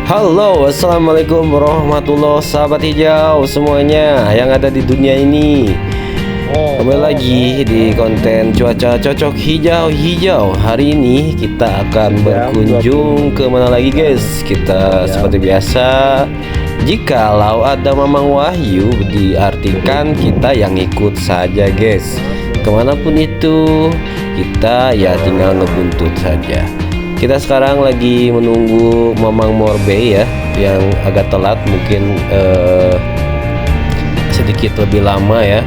Halo, assalamualaikum warahmatullahi sahabat hijau semuanya yang ada di dunia ini. Kembali lagi di konten cuaca cocok hijau-hijau. Hari ini kita akan berkunjung ke mana lagi guys? Kita seperti biasa, jikalau ada Mamang Wahyu diartikan kita yang ikut saja guys. Kemanapun itu kita ya tinggal ngebuntut saja. Kita sekarang lagi menunggu Mamang Morbei ya, yang agak telat mungkin sedikit lebih lama ya.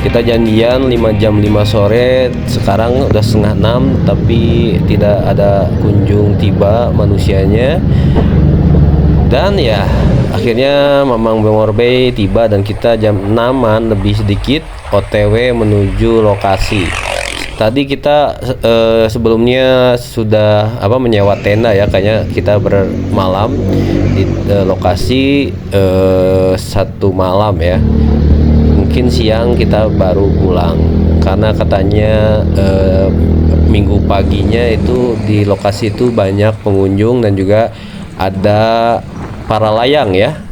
Kita janjian 5 jam 5 sore, sekarang udah setengah 6 tapi tidak ada kunjung tiba manusianya. Dan ya akhirnya Mamang Morbei tiba dan kita jam 6-an lebih sedikit OTW menuju lokasi. Tadi kita sebelumnya sudah menyewa tenda ya, kayaknya kita bermalam di lokasi 1 malam ya. Mungkin siang kita baru pulang karena katanya minggu paginya itu di lokasi itu banyak pengunjung dan juga ada para layang ya.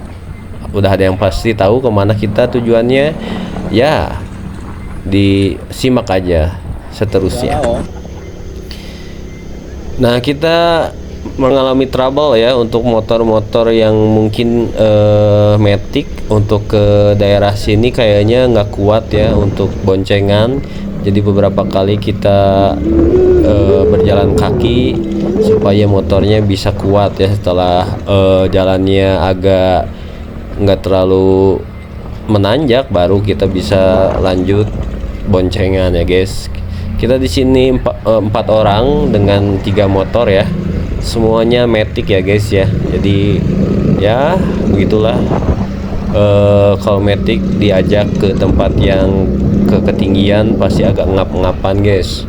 Udah ada yang pasti tahu kemana kita tujuannya ya, disimak aja seterusnya. Nah, kita mengalami trouble ya untuk motor-motor yang mungkin matic untuk ke daerah sini kayaknya nggak kuat ya untuk boncengan. Jadi beberapa kali kita berjalan kaki supaya motornya bisa kuat ya, setelah jalannya agak nggak terlalu menanjak baru kita bisa lanjut boncengan ya guys. Kita di sini 4 orang dengan 3 motor ya, semuanya matic ya guys ya. Jadi ya begitulah, kalau matic diajak ke tempat yang ketinggian pasti agak ngap-ngapan guys.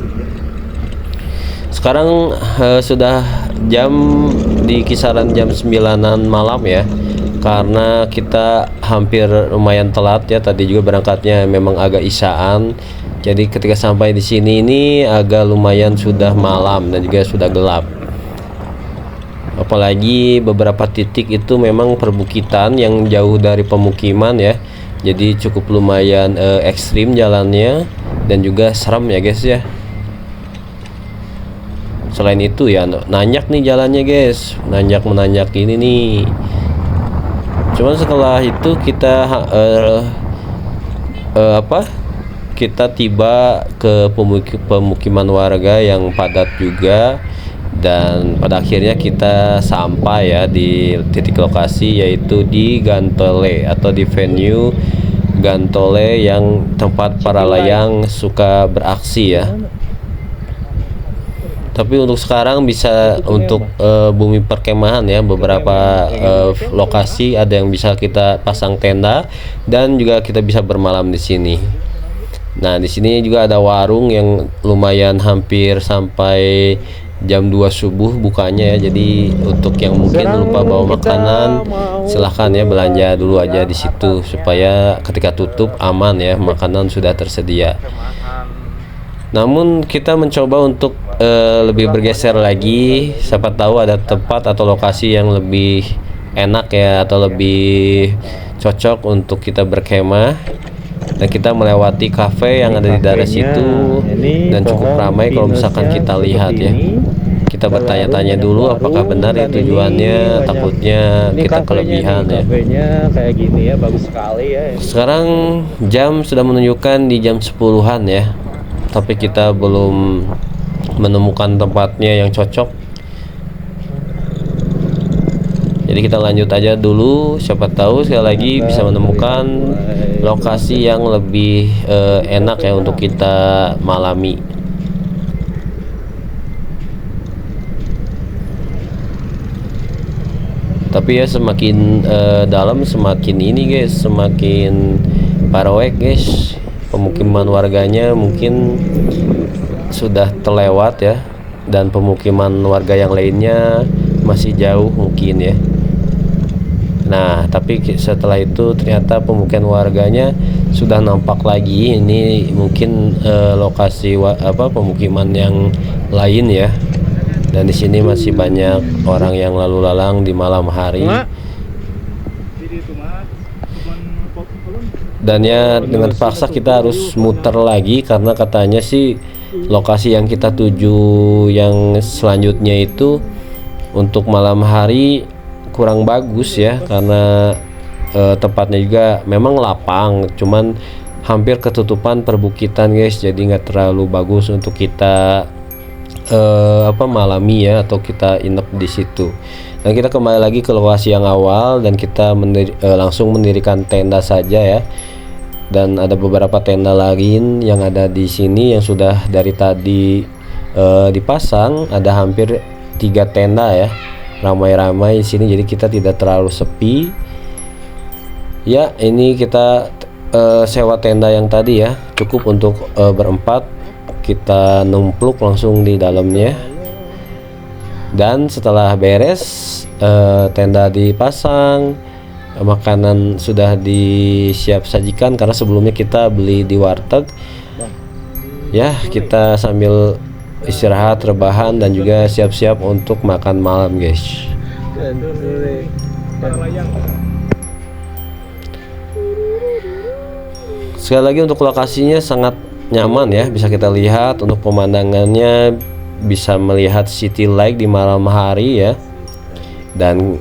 Sekarang sudah di kisaran jam 9-an malam ya, karena kita hampir lumayan telat ya. Tadi juga berangkatnya memang agak isaan. Jadi ketika sampai di sini ini agak lumayan sudah malam dan juga sudah gelap. Apalagi beberapa titik itu memang perbukitan yang jauh dari pemukiman ya. Jadi cukup lumayan ekstrim jalannya dan juga serem ya guys ya. Selain itu ya nanjak nih jalannya guys, nanjak ini nih. Cuman setelah itu kita kita tiba ke pemukiman warga yang padat juga, dan pada akhirnya kita sampai ya di titik lokasi, yaitu di Gantole atau di venue Gantole yang tempat para layang suka beraksi ya. Tapi untuk sekarang bisa untuk bumi perkemahan ya, beberapa lokasi ada yang bisa kita pasang tenda dan juga kita bisa bermalam di sini. Nah, di sini juga ada warung yang lumayan hampir sampai jam 2 subuh bukanya ya. Jadi untuk yang mungkin lupa bawa makanan, silahkan ya belanja dulu aja di situ supaya ketika tutup aman ya, makanan sudah tersedia. Namun kita mencoba untuk lebih bergeser lagi, siapa tahu ada tempat atau lokasi yang lebih enak ya, atau lebih cocok untuk kita berkemah. Dan kita melewati kafe yang ada di daerah situ dan cukup ramai kalau misalkan kita lihat ya. Kita bertanya-tanya dulu apakah benar ya tujuannya, takutnya kita kelebihan ya. Kayak gini ya, bagus sekali ya. Sekarang jam sudah menunjukkan di jam 10-an ya, tapi kita belum menemukan tempatnya yang cocok. Jadi kita lanjut aja dulu, siapa tahu sekali lagi bisa menemukan lokasi yang lebih enak ya untuk kita malami. Tapi ya semakin dalam semakin ini guys, semakin parawek guys. Pemukiman warganya mungkin sudah terlewat ya, dan pemukiman warga yang lainnya masih jauh mungkin ya. Nah, tapi setelah itu ternyata pemukiman warganya sudah nampak lagi. Ini mungkin lokasi pemukiman yang lain ya. Dan di sini masih banyak orang yang lalu lalang di malam hari. Dan ya dengan terpaksa kita harus muter lagi karena katanya sih lokasi yang kita tuju yang selanjutnya itu untuk malam hari kurang bagus ya, karena tempatnya juga memang lapang, cuman hampir ketutupan perbukitan guys, jadi nggak terlalu bagus untuk kita malami ya, atau kita inap di situ. Dan kita kembali lagi ke lokasi yang awal dan kita langsung mendirikan tenda saja ya. Dan ada beberapa tenda lain yang ada di sini yang sudah dari tadi dipasang, ada hampir 3 tenda ya, ramai-ramai di sini, jadi kita tidak terlalu sepi. Ya, ini kita sewa tenda yang tadi ya, cukup untuk berempat, kita numpluk langsung di dalamnya. Dan setelah beres tenda dipasang, makanan sudah disiap sajikan karena sebelumnya kita beli di warteg ya, kita sambil istirahat, rebahan, dan juga siap-siap untuk makan malam guys. Sekali lagi untuk lokasinya sangat nyaman ya, bisa kita lihat untuk pemandangannya, bisa melihat city light di malam hari ya. Dan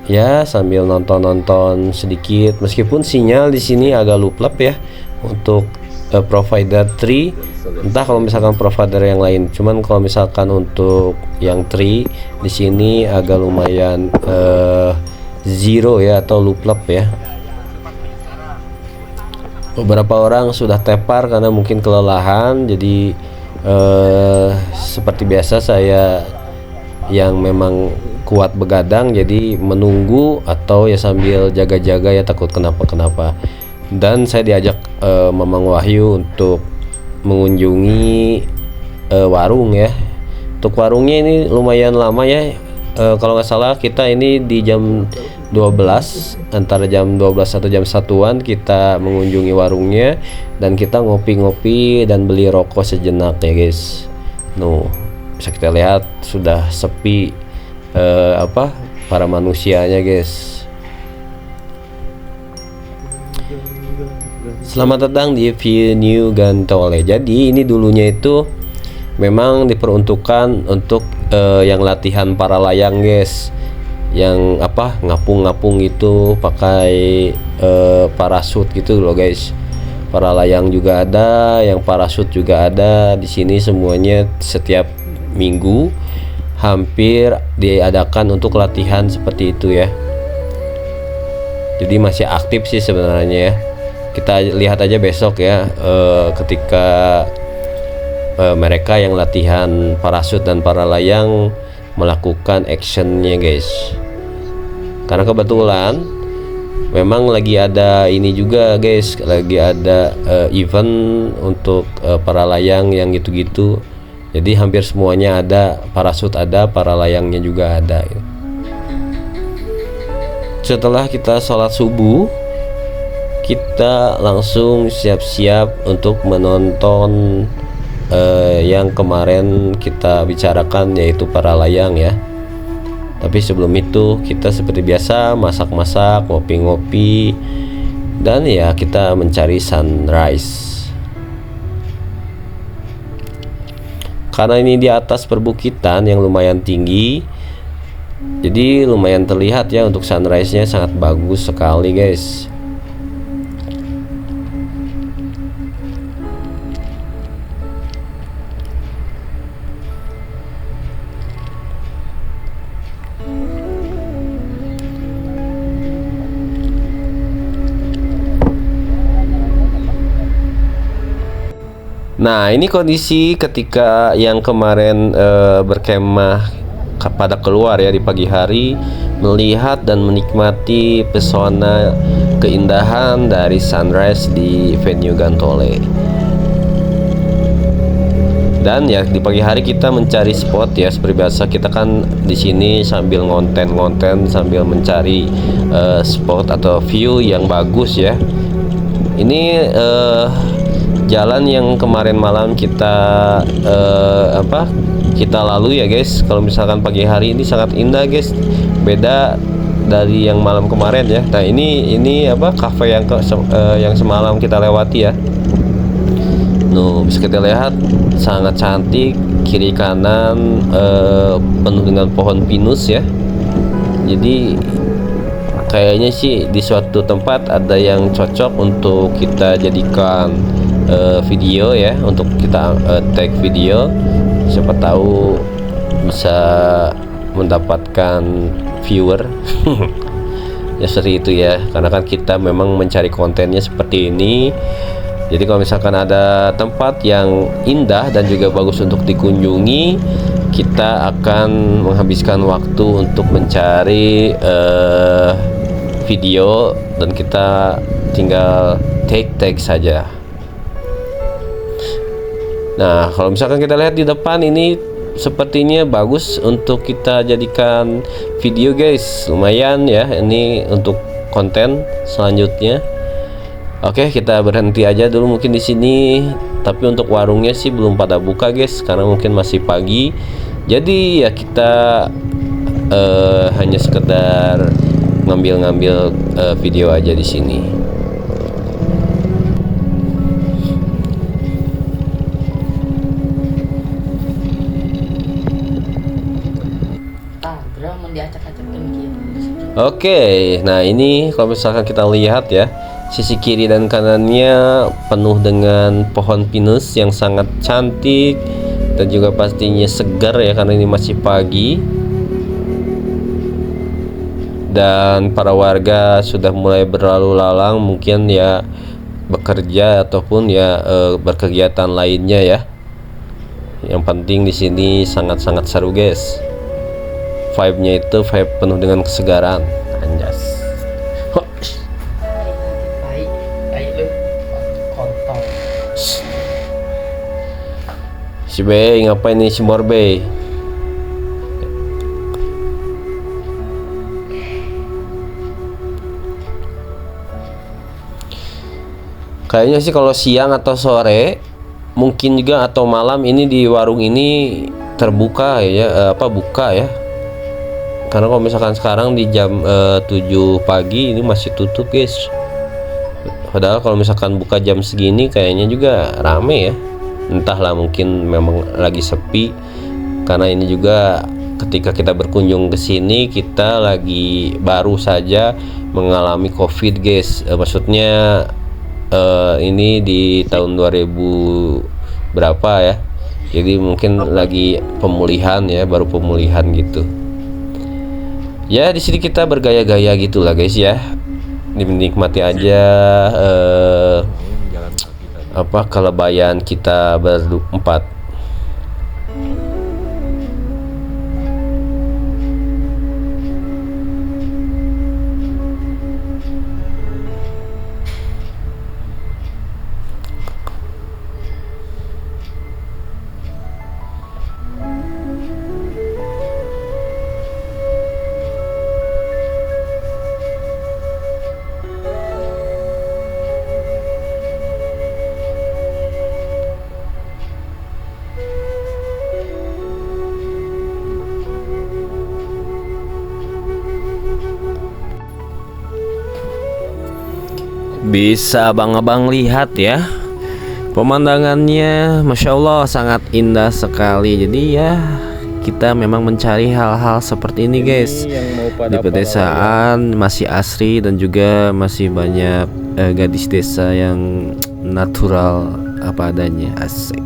ya sambil nonton sedikit, meskipun sinyal di sini agak luplap ya untuk provider 3, entah kalau misalkan provider yang lain, cuman kalau misalkan untuk yang 3 di sini agak lumayan zero ya, atau luplap ya. Beberapa orang sudah tepar karena mungkin kelelahan, jadi seperti biasa saya yang memang kuat begadang, jadi menunggu atau ya sambil jaga-jaga ya, takut kenapa-kenapa. Dan saya diajak Mamang Wahyu untuk mengunjungi warung ya. Untuk warungnya ini lumayan lama ya, kalau nggak salah kita ini di jam 12, antara jam 12 atau jam 1-an kita mengunjungi warungnya, dan kita ngopi-ngopi dan beli rokok sejenak ya guys. Bisa kita lihat sudah sepi para manusianya guys. Selamat datang di Venue Gantole. Jadi ini dulunya itu memang diperuntukkan untuk yang latihan para layang guys, yang ngapung-ngapung itu pakai parasut gitu loh guys. Para layang juga ada, yang parasut juga ada di sini, semuanya setiap minggu hampir diadakan untuk latihan seperti itu ya. Jadi masih aktif sih sebenarnya ya. Kita lihat aja besok ya, ketika mereka yang latihan parasut dan para layang melakukan actionnya guys. Karena kebetulan memang lagi ada ini juga guys, lagi ada event untuk para layang yang gitu-gitu. Jadi hampir semuanya ada, parasut ada, para layangnya juga ada. Setelah kita sholat subuh, kita langsung siap-siap untuk menonton yang kemarin kita bicarakan, yaitu para layang ya. Tapi sebelum itu kita seperti biasa masak-masak, ngopi-ngopi, dan ya kita mencari sunrise. Karena ini di atas perbukitan yang lumayan tinggi, jadi lumayan terlihat ya, untuk sunrise-nya sangat bagus sekali guys. Nah, ini kondisi ketika yang kemarin berkemah pada keluar ya di pagi hari, melihat dan menikmati pesona keindahan dari sunrise di Venue Gantole. Dan ya di pagi hari kita mencari spot ya, seperti biasa kita kan di sini sambil ngonten sambil mencari spot atau view yang bagus ya. Ini jalan yang kemarin malam kita kita lalui ya guys. Kalau misalkan pagi hari ini sangat indah guys, beda dari yang malam kemarin ya. Nah ini apa, kafe yang semalam kita lewati ya. Bisa kita lihat sangat cantik, kiri kanan penuh dengan pohon pinus ya. Jadi kayaknya sih di suatu tempat ada yang cocok untuk kita jadikan video ya, untuk kita tag video, siapa tahu bisa mendapatkan viewer. Ya seperti itu ya, karena kan kita memang mencari kontennya seperti ini. Jadi kalau misalkan ada tempat yang indah dan juga bagus untuk dikunjungi, kita akan menghabiskan waktu untuk mencari video, dan kita tinggal tag saja. Nah, kalau misalkan kita lihat di depan ini sepertinya bagus untuk kita jadikan video guys. Lumayan ya ini untuk konten selanjutnya. Oke, kita berhenti aja dulu mungkin di sini. Tapi untuk warungnya sih belum pada buka guys, karena mungkin masih pagi. Jadi ya kita hanya sekedar ngambil video aja di sini. Oke, nah ini kalau misalkan kita lihat ya, sisi kiri dan kanannya penuh dengan pohon pinus yang sangat cantik dan juga pastinya segar ya, karena ini masih pagi. Dan para warga sudah mulai berlalu lalang, mungkin ya bekerja ataupun ya berkegiatan lainnya ya. Yang penting di sini sangat-sangat seru guys. Vibe-nya itu vibe penuh dengan kesegaran. Anjas. Si Be, ngapain nih si Morbe? Kayaknya sih kalau siang atau sore, mungkin juga atau malam ini di warung ini terbuka ya, buka ya. Karena kalau misalkan sekarang di jam 7 pagi ini masih tutup guys. Padahal kalau misalkan buka jam segini kayaknya juga rame ya. Entahlah, mungkin memang lagi sepi. Karena ini juga ketika kita berkunjung ke sini, kita lagi baru saja mengalami COVID guys. Maksudnya ini di tahun 2000 berapa ya. Jadi mungkin lagi pemulihan ya, baru pemulihan gitu. Ya di sini kita bergaya-gaya gitulah guys ya, dinikmati aja kelebayan kita berempat. Bisa abang-abang lihat ya, pemandangannya Masya Allah sangat indah sekali. Jadi ya kita memang mencari hal-hal seperti ini guys. Di pedesaan masih asri dan juga masih banyak gadis desa yang natural apa adanya, asik.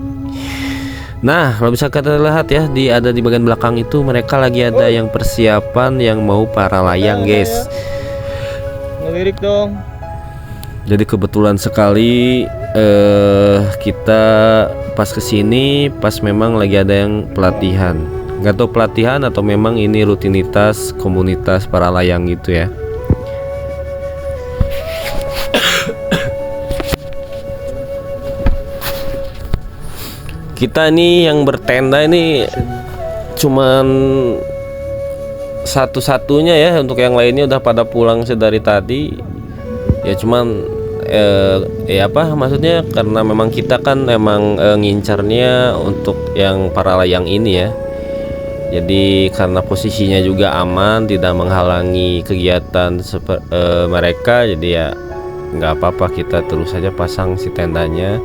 Nah kalau bisa kita lihat ya, ada di bagian belakang itu mereka lagi ada yang persiapan yang mau para layang guys. Ngelirik dong. Jadi kebetulan sekali kita pas kesini pas memang lagi ada yang pelatihan. Nggak tahu pelatihan atau memang ini rutinitas komunitas para layang gitu ya. Kita nih yang bertenda ini cuman satu-satunya ya, untuk yang lainnya udah pada pulang sedari tadi. Ya cuman ya apa maksudnya, karena memang kita kan emang ngincarnya untuk yang para layang ini ya. Jadi karena posisinya juga aman, tidak menghalangi kegiatan mereka, jadi ya nggak apa-apa, kita terus saja pasang si tendanya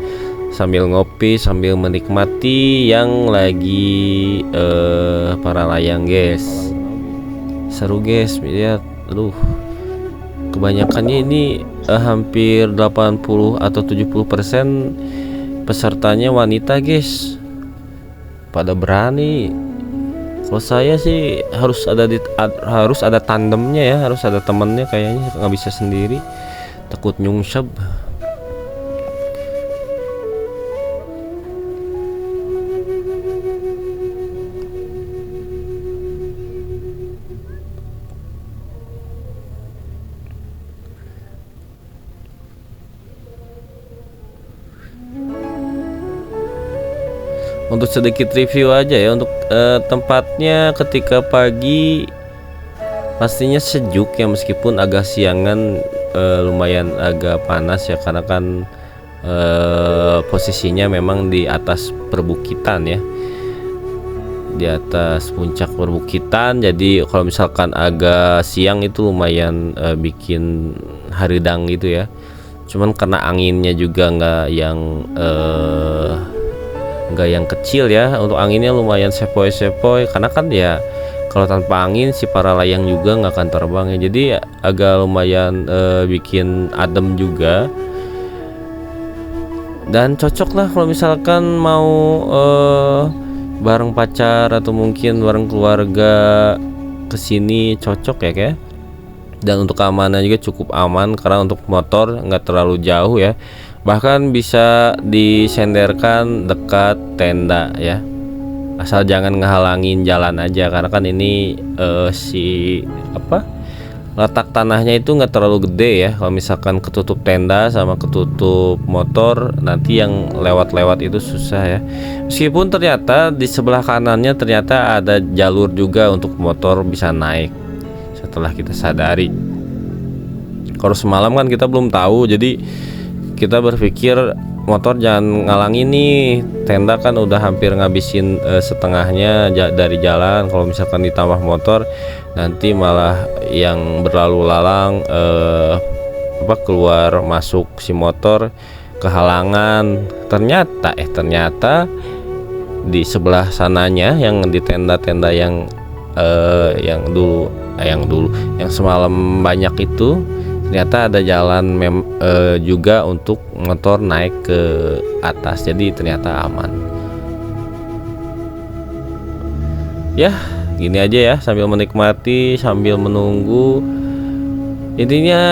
sambil ngopi, sambil menikmati yang lagi para layang guys. Seru guys, lihat, aduh, kebanyakannya ini hampir 80 atau 70% pesertanya wanita guys, pada berani. Kalau saya sih harus ada tandemnya ya, harus ada temennya, kayaknya nggak bisa sendiri, takut nyungsep. Untuk sedikit review aja ya, untuk tempatnya ketika pagi pastinya sejuk ya, meskipun agak siangan lumayan agak panas ya, karena kan posisinya memang di atas perbukitan ya, di atas puncak perbukitan. Jadi kalau misalkan agak siang itu lumayan bikin haridang gitu ya. Cuman karena anginnya juga nggak yang kecil ya, untuk anginnya lumayan sepoi-sepoi, karena kan ya kalau tanpa angin si para layang juga nggak akan terbang ya, jadi agak lumayan bikin adem juga, dan cocok lah kalau misalkan mau bareng pacar atau mungkin bareng keluarga kesini, cocok ya kayak. Dan untuk keamanan juga cukup aman, karena untuk motor nggak terlalu jauh ya, bahkan bisa disenderkan dekat tenda ya, asal jangan ngehalangin jalan aja, karena kan ini letak tanahnya itu nggak terlalu gede ya. Kalau misalkan ketutup tenda sama ketutup motor, nanti yang lewat-lewat itu susah ya. Meskipun ternyata di sebelah kanannya ternyata ada jalur juga untuk motor bisa naik, setelah kita sadari. Kalau semalam kan kita belum tahu, jadi kita berpikir motor jangan ngalangin nih, tenda kan udah hampir ngabisin setengahnya dari jalan. Kalau misalkan ditambah motor, nanti malah yang berlalu lalang keluar masuk si motor kehalangan. Ternyata di sebelah sananya, yang di tenda-tenda yang semalam banyak itu, ternyata ada jalan juga untuk motor naik ke atas, jadi ternyata aman ya. Gini aja ya, sambil menikmati, sambil menunggu. Intinya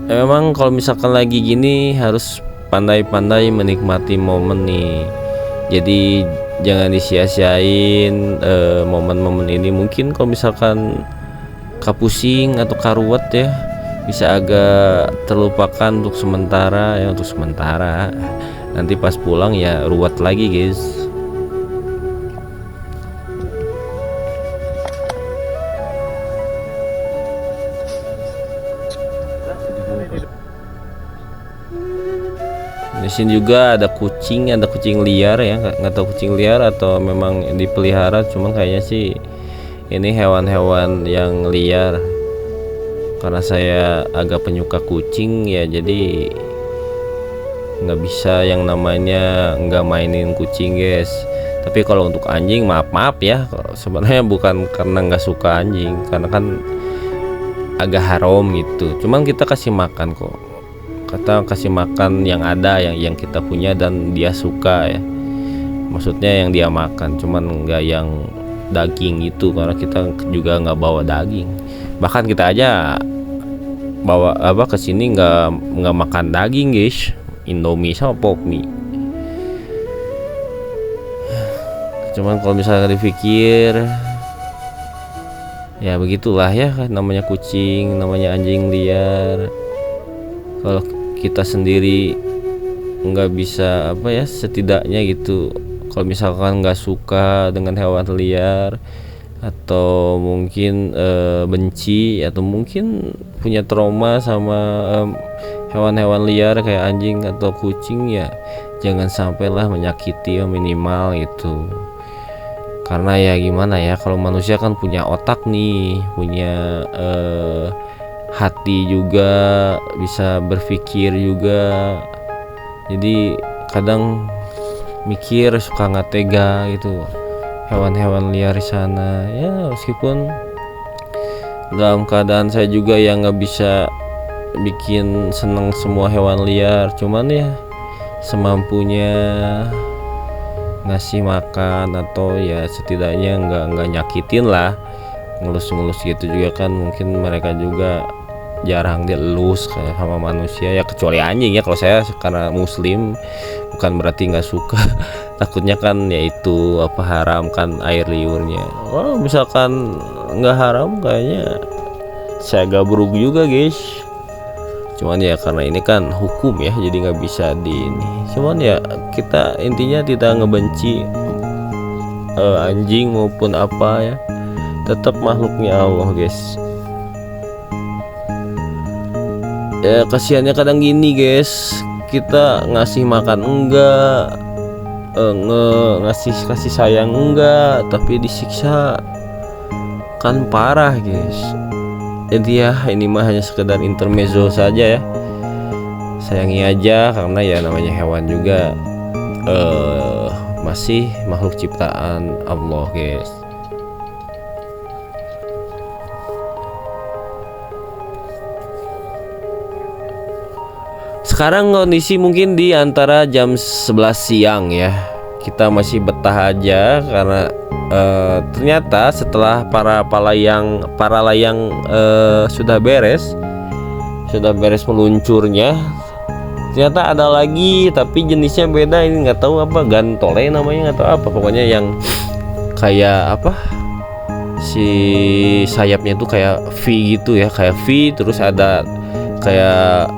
memang kalau misalkan lagi gini harus pandai-pandai menikmati momen nih, jadi jangan disia-siain momen-momen ini. Mungkin kalau misalkan kapusing atau karuwet ya, bisa agak terlupakan untuk sementara ya, nanti pas pulang ya ruwet lagi guys. Di sini juga ada kucing liar ya, nggak tahu kucing liar atau memang dipelihara, cuman kayaknya sih ini hewan-hewan yang liar. Karena saya agak penyuka kucing ya, jadi nggak bisa yang namanya nggak mainin kucing guys. Tapi kalau untuk anjing, maaf ya, sebenarnya bukan karena nggak suka anjing, karena kan agak haram gitu. Cuman kita kasih makan kok, kita kasih makan yang ada, yang kita punya dan dia suka ya, maksudnya yang dia makan, cuman nggak yang daging itu, karena kita juga nggak bawa daging. Bahkan kita aja bawa kesini nggak makan daging guys, Indomie sama pop mie. Cuman kalau misalnya dipikir ya begitulah ya, namanya kucing, namanya anjing liar. Kalau kita sendiri nggak bisa setidaknya gitu, kalau misalkan nggak suka dengan hewan liar, atau mungkin benci, atau mungkin punya trauma sama hewan-hewan liar kayak anjing atau kucing ya jangan sampailah menyakiti ya, minimal itu. Karena ya gimana ya, kalau manusia kan punya otak nih, punya hati juga, bisa berpikir juga. Jadi kadang mikir suka nggak tega gitu hewan-hewan liar di sana ya, meskipun dalam keadaan saya juga yang nggak bisa bikin seneng semua hewan liar, cuman ya semampunya ngasih makan atau ya setidaknya nggak nyakitin lah, ngelus-ngelus gitu juga kan. Mungkin mereka juga jarang dielus kayak sama manusia ya, kecuali anjing ya. Kalau saya karena muslim bukan berarti nggak suka takutnya kan ya itu apa, haram kan air liurnya. Oh misalkan nggak haram kayaknya saya gabruk juga guys, cuman ya karena ini kan hukum ya jadi nggak bisa di ini. Cuman ya kita intinya tidak ngebenci anjing maupun apa ya, tetap makhluknya Allah guys. Ya kasihannya kadang gini guys, kita ngasih makan enggak, kasih sayang enggak, tapi disiksa kan parah guys. Jadi ya ini mah hanya sekedar intermezzo saja ya, sayangi aja karena ya namanya hewan juga masih makhluk ciptaan Allah guys. Sekarang kondisi mungkin di antara jam 11 siang ya, kita masih betah aja karena ternyata setelah para layang sudah beres meluncurnya, ternyata ada lagi tapi jenisnya beda. Ini nggak tahu apa, gantole namanya, nggak tahu apa, pokoknya yang kayak apa, si sayapnya tuh kayak V gitu ya, kayak V, terus ada kayak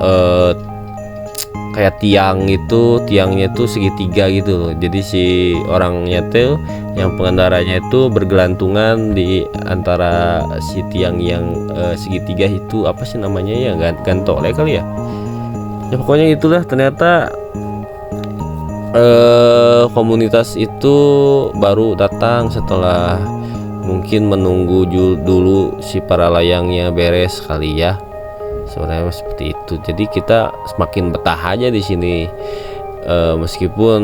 tiangnya tuh segitiga gitu loh. Jadi si orangnya tuh, yang pengendaranya itu bergelantungan di antara si tiang yang segitiga itu, apa sih namanya ya, gantole kali ya. Ya pokoknya itulah. Ternyata komunitas itu baru datang setelah mungkin menunggu dulu si para layangnya beres kali ya. Sebenarnya seperti itu. Jadi kita semakin betah aja di sini, meskipun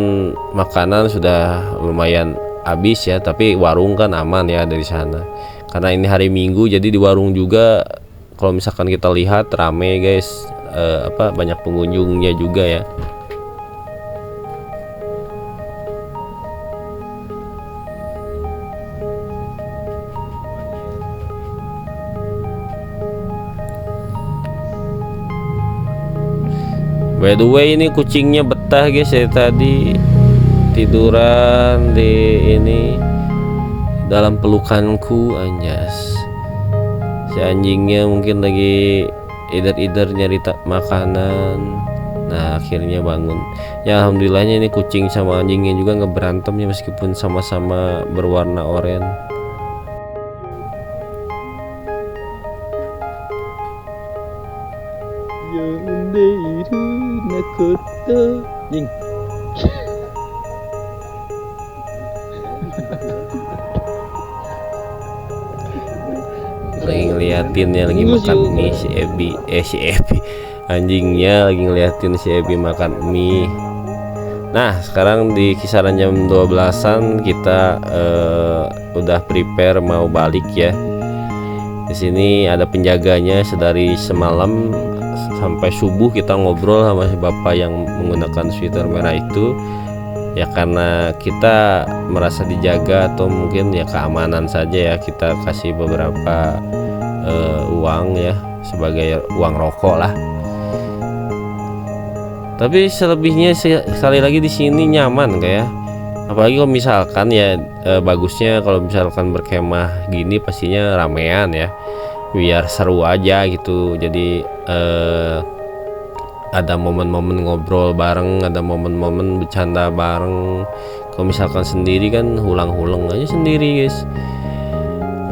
makanan sudah lumayan habis ya, tapi warung kan aman ya dari sana. Karena ini hari Minggu, jadi di warung juga kalau misalkan kita lihat rame guys, banyak pengunjungnya juga ya. By the way, ini kucingnya betah guys ya, tadi tiduran di ini dalam pelukanku anjas. Si anjingnya mungkin lagi ider-ider nyari makanan. Nah akhirnya bangun. Ya alhamdulillahnya ini kucing sama anjingnya juga nggak berantem ya, meskipun sama-sama berwarna oranye. Lagi ngeliatin ya, lagi makan mie si Ebi, anjingnya lagi ngeliatin si Ebi makan mie. Nah sekarang di kisaran jam 12-an kita udah prepare mau balik ya. Di sini ada penjaganya, sedari semalam sampai subuh kita ngobrol sama si bapak yang menggunakan sweater merah itu ya, karena kita merasa dijaga atau mungkin ya keamanan saja ya, kita kasih beberapa uang ya sebagai uang rokok lah. Tapi selebihnya sekali lagi di sini nyaman kayak, apalagi kalau misalkan ya bagusnya kalau misalkan berkemah gini pastinya ramean ya, biar seru aja gitu. Jadi ada momen-momen ngobrol bareng, ada momen-momen bercanda bareng. Kalau misalkan sendiri kan hulang-hulang aja sendiri guys.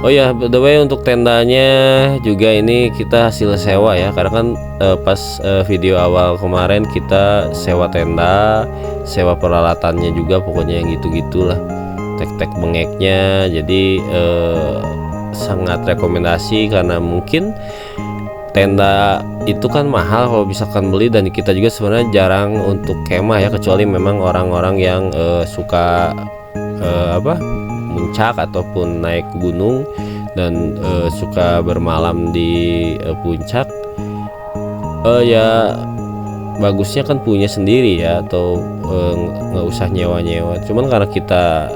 Oh ya, by the way untuk tendanya juga ini kita hasil sewa ya, karena kan pas video awal kemarin kita sewa tenda, sewa peralatannya juga, pokoknya yang gitu-gitulah, tek-tek bengeknya. Jadi sangat rekomendasi karena mungkin tenda itu kan mahal kalau misalkan beli, dan kita juga sebenarnya jarang untuk kemah ya, kecuali memang orang-orang yang suka puncak ataupun naik gunung dan suka bermalam di puncak. Ya bagusnya kan punya sendiri ya, atau nggak usah nyewa-nyewa. Cuman karena kita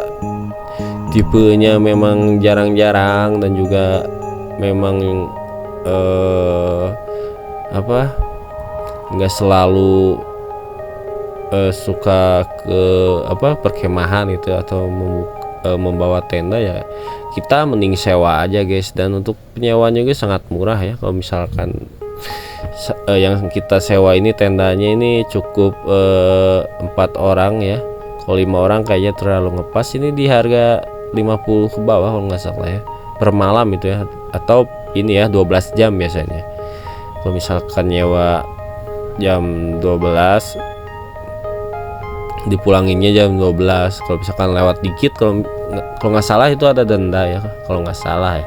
tipenya memang jarang-jarang dan juga memang nggak selalu suka ke perkemahan itu atau membawa tenda, ya kita mending sewa aja guys. Dan untuk penyewanya juga sangat murah ya, kalau misalkan yang kita sewa ini tendanya ini cukup 4 orang ya. Kalau 5 orang kayaknya terlalu ngepas, ini di harga 50 ke bawah kalau nggak salah ya, per malam itu ya, atau ini ya 12 jam biasanya. Kalau misalkan nyewa jam 12, dipulanginnya jam 12. Kalau misalkan lewat dikit, kalau nggak salah itu ada denda ya, kalau nggak salah ya.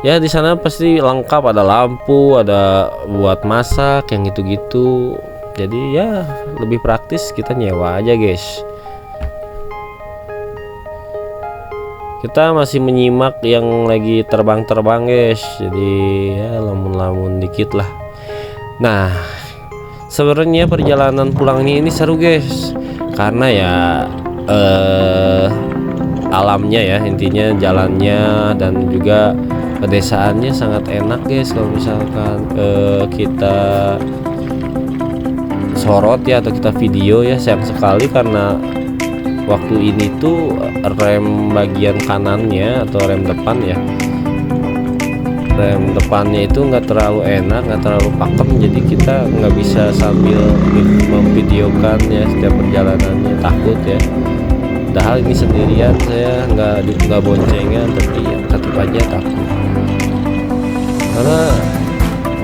Ya di sana pasti lengkap, ada lampu, ada buat masak yang gitu-gitu. Jadi ya lebih praktis kita nyewa aja guys. Kita masih menyimak yang lagi terbang-terbang guys, jadi ya lamun-lamun dikit lah. Nah, sebenarnya perjalanan pulangnya ini seru guys, karena ya alamnya ya, intinya jalannya dan juga pedesaannya sangat enak guys. Kalau misalkan kita sorot ya, atau kita video ya, sayang sekali karena waktu ini tuh rem bagian kanannya atau rem depan ya, rem depannya itu nggak terlalu enak, nggak terlalu pakem, jadi kita nggak bisa sambil memvideokan ya setiap perjalanannya, takut ya. Padahal ini sendirian, saya nggak boncengan, tapi ya tetap aja takut karena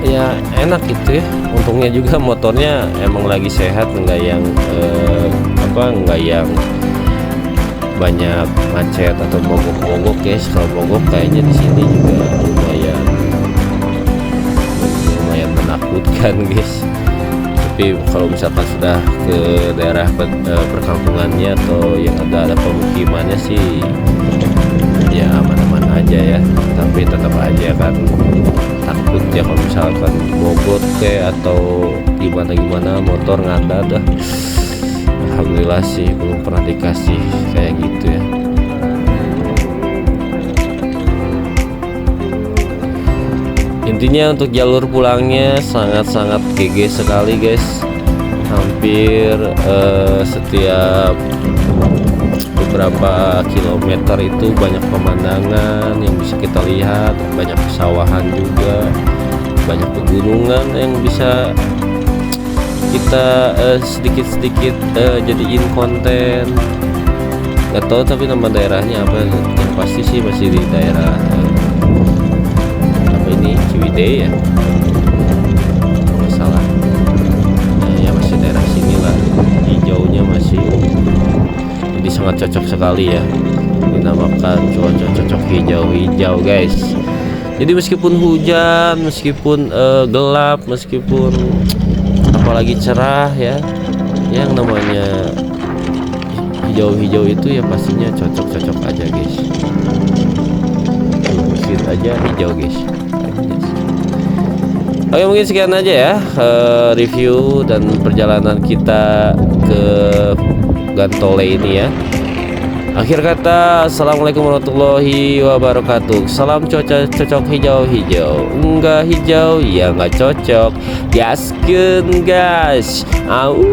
ya enak gitu ya. Untungnya juga motornya emang lagi sehat, nggak yang nggak yang banyak macet atau mogok-mogok guys. Kalau mogok kayaknya di sini juga lumayan menakutkan guys. Tapi kalau misalkan sudah ke daerah perkampungannya atau yang ada pemukimannya sih ya aman-aman aja ya, tapi tetap aja kan takut ya kalau misalkan bobot kayak atau gimana motor ngada dah. Alhamdulillah sih belum pernah dikasih kayak gitu ya. Intinya untuk jalur pulangnya sangat-sangat GG sekali guys. Hampir setiap beberapa kilometer itu banyak pemandangan yang bisa kita lihat, banyak pesawahan juga, banyak pegunungan yang bisa kita sedikit-sedikit jadiin konten. Nggak tahu tapi nama daerahnya apa, yang pasti sih masih di daerah apa ini, Ciwidey ya, nggak salah ya, masih daerah sini lah, hijaunya masih, jadi sangat cocok sekali ya, dinamakan cuaca cocok hijau-hijau guys. Jadi meskipun hujan, meskipun gelap, meskipun apalagi cerah ya, yang namanya hijau-hijau itu ya pastinya cocok-cocok aja guys. Mungkin aja hijau guys. Oke, mungkin sekian aja ya review dan perjalanan kita ke Gantole ini ya. Akhir kata, assalamualaikum warahmatullahi wabarakatuh. Salam cuaca cocok hijau-hijau. Enggak hijau ya nggak cocok. Gaskeun guys. Au.